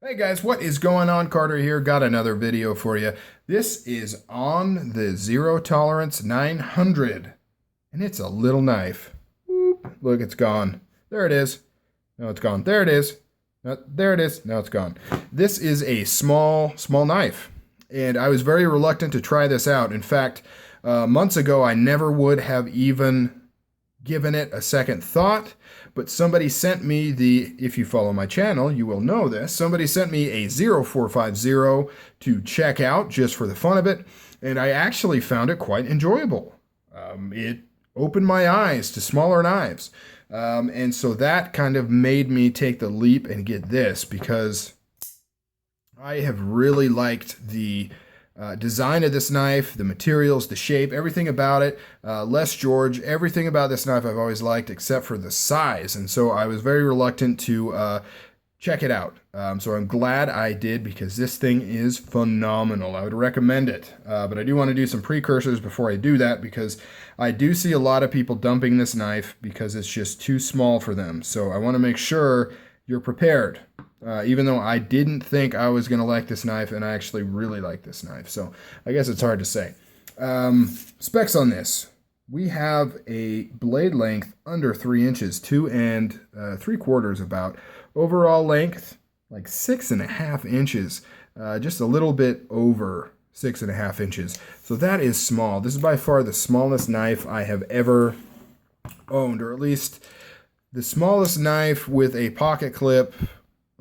Hey guys, what is going on? Carter here. Got another video for you. This is on the Zero Tolerance 900, and it's a little knife. Whoop. Look, it's gone. There it is. No, it's gone. There it is. No, there it is. Now it's gone. This is a small knife, and I was very reluctant to try this out. In fact, months ago, I never would have even given it a second thought, but somebody sent me if you follow my channel, you will know this, somebody sent me a 0450 to check out just for the fun of it, and I actually found it quite enjoyable. It opened my eyes to smaller knives, and so that kind of made me take the leap and get this, because I have really liked the design of this knife, the materials, the shape, everything about it. Les George, everything about this knife I've always liked except for the size. And so I was very reluctant to check it out. So I'm glad I did, because this thing is phenomenal. I would recommend it. But I do want to do some precursors before I do that, because I do see a lot of people dumping this knife because it's just too small for them. So I want to make sure you're prepared. Even though I didn't think I was going to like this knife, and I actually really like this knife. So I guess it's hard to say. Specs on this. We have a blade length under 3 inches, 2 3/4 about. Overall length, like 6.5 inches, just a little bit over 6.5 inches. So that is small. This is by far the smallest knife I have ever owned, or at least the smallest knife with a pocket clip.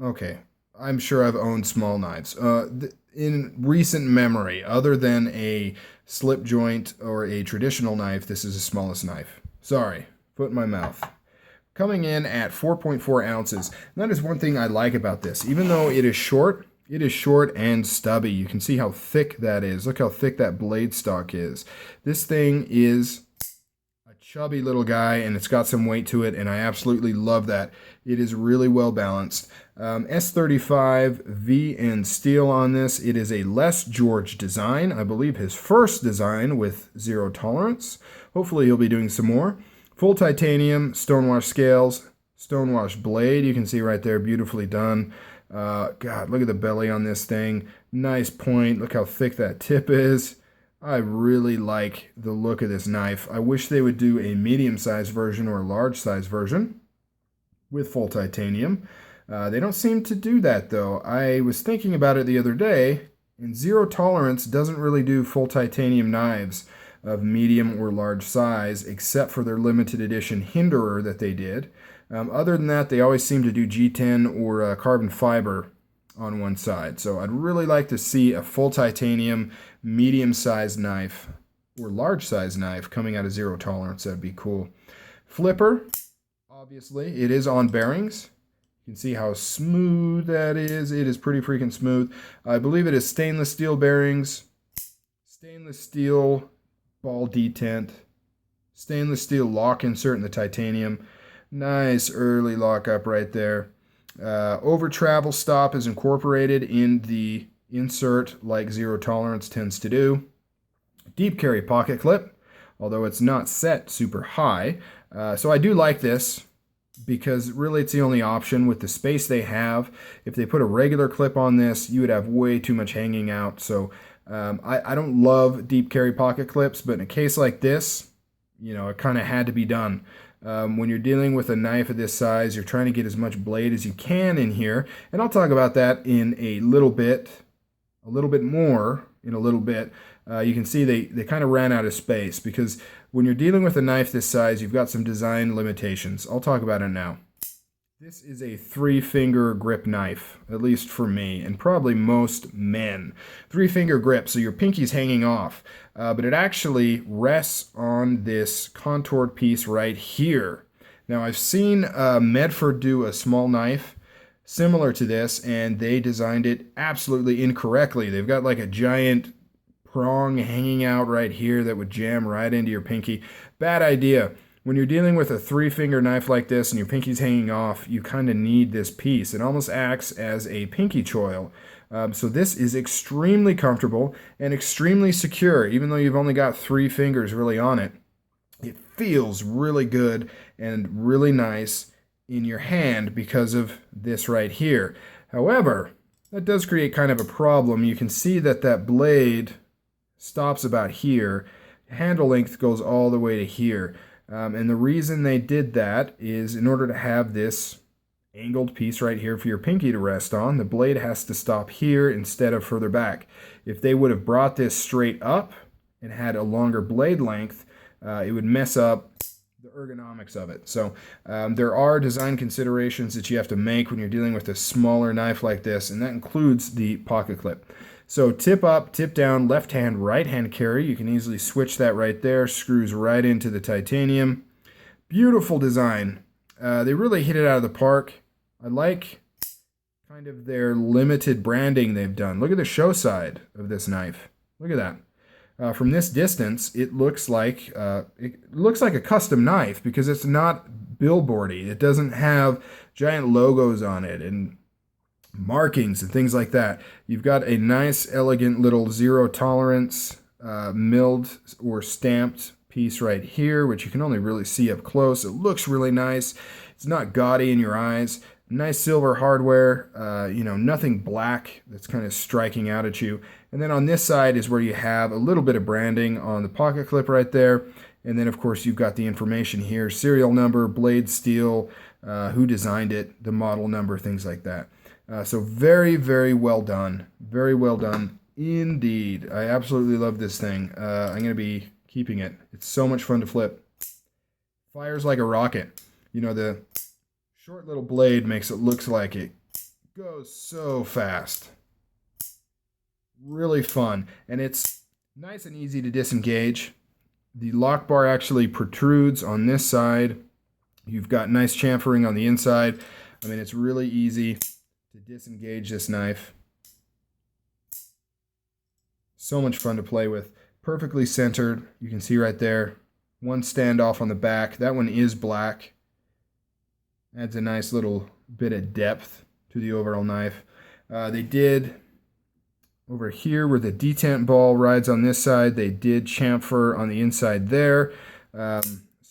Okay, I'm sure I've owned small knives. In recent memory, other than a slip joint or a traditional knife, this is the smallest knife. Sorry, foot in my mouth. Coming in at 4.4 ounces. And that is one thing I like about this. Even though it is short and stubby. You can see how thick that is. Look how thick that blade stock is. This thing is chubby little guy, and it's got some weight to it, and I absolutely love that. It is really well balanced. S35VN steel on this. It is a Les George design. I believe his first design with Zero Tolerance. Hopefully he'll be doing some more. Full titanium, stonewash scales, stonewash blade. You can see right there, beautifully done. God, look at the belly on this thing. Nice point. Look how thick that tip is. I really like the look of this knife. I wish they would do a medium-sized version or a large-sized version with full titanium. They don't seem to do that, though. I was thinking about it the other day, and Zero Tolerance doesn't really do full titanium knives of medium or large size, except for their limited edition Hinderer that they did. Other than that, they always seem to do G10 or carbon fiber on one side. So I'd really like to see a full titanium medium-sized knife or large-sized knife coming out of Zero Tolerance. That'd be cool. Flipper, obviously, it is on bearings. You can see how smooth that is. It is pretty freaking smooth. I believe it is stainless steel bearings, stainless steel ball detent, stainless steel lock insert in the titanium. Nice early lockup right there. Over travel stop is incorporated in the insert like Zero Tolerance tends to do. Deep carry pocket clip, although it's not set super high. So I do like this, because really it's the only option with the space they have. If they put a regular clip on this, you would have way too much hanging out. So I don't love deep carry pocket clips, but in a case like this, you know, it kind of had to be done. When you're dealing with a knife of this size, you're trying to get as much blade as you can in here. And I'll talk about that in a little bit more in a little bit. You can see they kind of ran out of space, because when you're dealing with a knife this size, you've got some design limitations. I'll talk about it now. This is a 3-finger grip knife, at least for me, and probably most men. 3-finger grip, so your pinky's hanging off. But it actually rests on this contoured piece right here. Now, I've seen Medford do a small knife similar to this, and they designed it absolutely incorrectly. They've got like a giant prong hanging out right here that would jam right into your pinky. Bad idea. When you're dealing with a 3-finger knife like this and your pinky's hanging off, you kind of need this piece. It almost acts as a pinky choil. So this is extremely comfortable and extremely secure. Even though you've only got 3 fingers really on it, it feels really good and really nice in your hand because of this right here. However, that does create kind of a problem. You can see that that blade stops about here. Handle length goes all the way to here. And the reason they did that is in order to have this angled piece right here for your pinky to rest on, the blade has to stop here instead of further back. If they would have brought this straight up and had a longer blade length, it would mess up the ergonomics of it. So there are design considerations that you have to make when you're dealing with a smaller knife like this, and that includes the pocket clip. So tip up, tip down, left hand, right hand carry. You can easily switch that right there. Screws right into the titanium. Beautiful design. They really hit it out of the park. I like kind of their limited branding they've done. Look at the show side of this knife. Look at that. From this distance, it looks like a custom knife because it's not billboardy. It doesn't have giant logos on it and markings and things like that. You've got a nice, elegant little zero tolerance milled or stamped piece right here, which you can only really see up close. It looks really nice. It's not gaudy in your eyes. Nice silver hardware, nothing black that's kind of striking out at you. And then on this side is where you have a little bit of branding on the pocket clip right there. And then, of course, you've got the information here, serial number, blade steel, who designed it, the model number, things like that. So very, very well done. Very well done indeed. I absolutely love this thing. I'm going to be keeping it. It's so much fun to flip. Fires like a rocket. The short little blade makes it look like it goes so fast. Really fun. And it's nice and easy to disengage. The lock bar actually protrudes on this side. You've got nice chamfering on the inside. I mean, it's really easy to disengage this knife. So much fun to play with. Perfectly centered. You can see right there. One standoff on the back. That one is black. Adds a nice little bit of depth to the overall knife. They did, over here where the detent ball rides on this side, they did chamfer on the inside there, so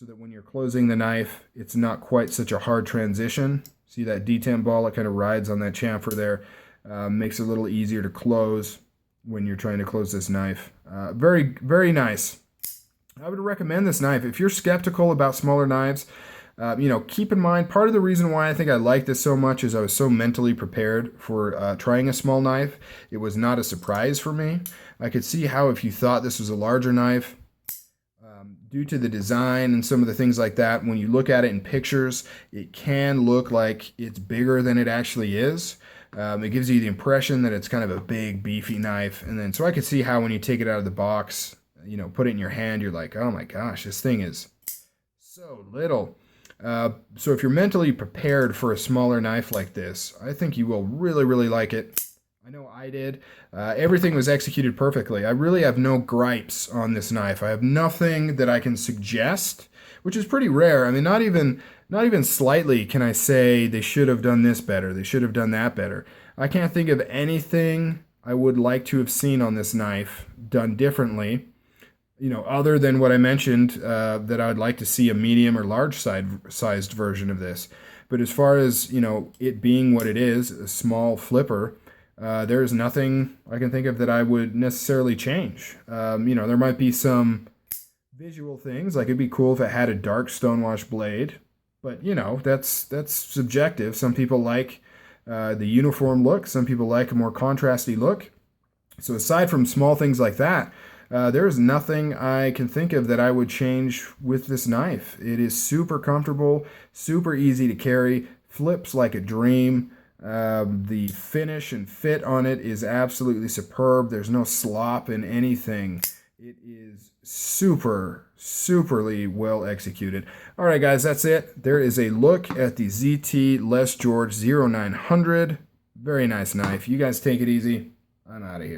that when you're closing the knife, it's not quite such a hard transition. See that detent ball? It kind of rides on that chamfer there. Makes it a little easier to close when you're trying to close this knife. Very, very nice. I would recommend this knife. If you're skeptical about smaller knives, keep in mind, part of the reason why I think I like this so much is I was so mentally prepared for trying a small knife. It was not a surprise for me. I could see how if you thought this was a larger knife, due to the design and some of the things like that, when you look at it in pictures, it can look like it's bigger than it actually is. It gives you the impression that it's kind of a big, beefy knife. And then, so I could see how when you take it out of the box, put it in your hand, you're like, oh my gosh, this thing is so little. So if you're mentally prepared for a smaller knife like this, I think you will really, really like it. I know I did. Everything was executed perfectly. I really have no gripes on this knife. I have nothing that I can suggest, which is pretty rare. I mean, not even slightly can I say they should have done this better. They should have done that better. I can't think of anything I would like to have seen on this knife done differently. Other than what I mentioned, that I would like to see a medium or large sized version of this. But as far as, it being what it is, a small flipper, there's nothing I can think of that I would necessarily change. There might be some visual things, like it'd be cool if it had a dark stonewash blade. But, that's subjective. Some people like the uniform look. Some people like a more contrasty look. So aside from small things like that, there is nothing I can think of that I would change with this knife. It is super comfortable, super easy to carry, flips like a dream. The finish and fit on it is absolutely superb. There's no slop in anything. It is superly well executed. All right, guys, that's it. There is a look at the ZT Les George 0900. Very nice knife. You guys take it easy. I'm out of here.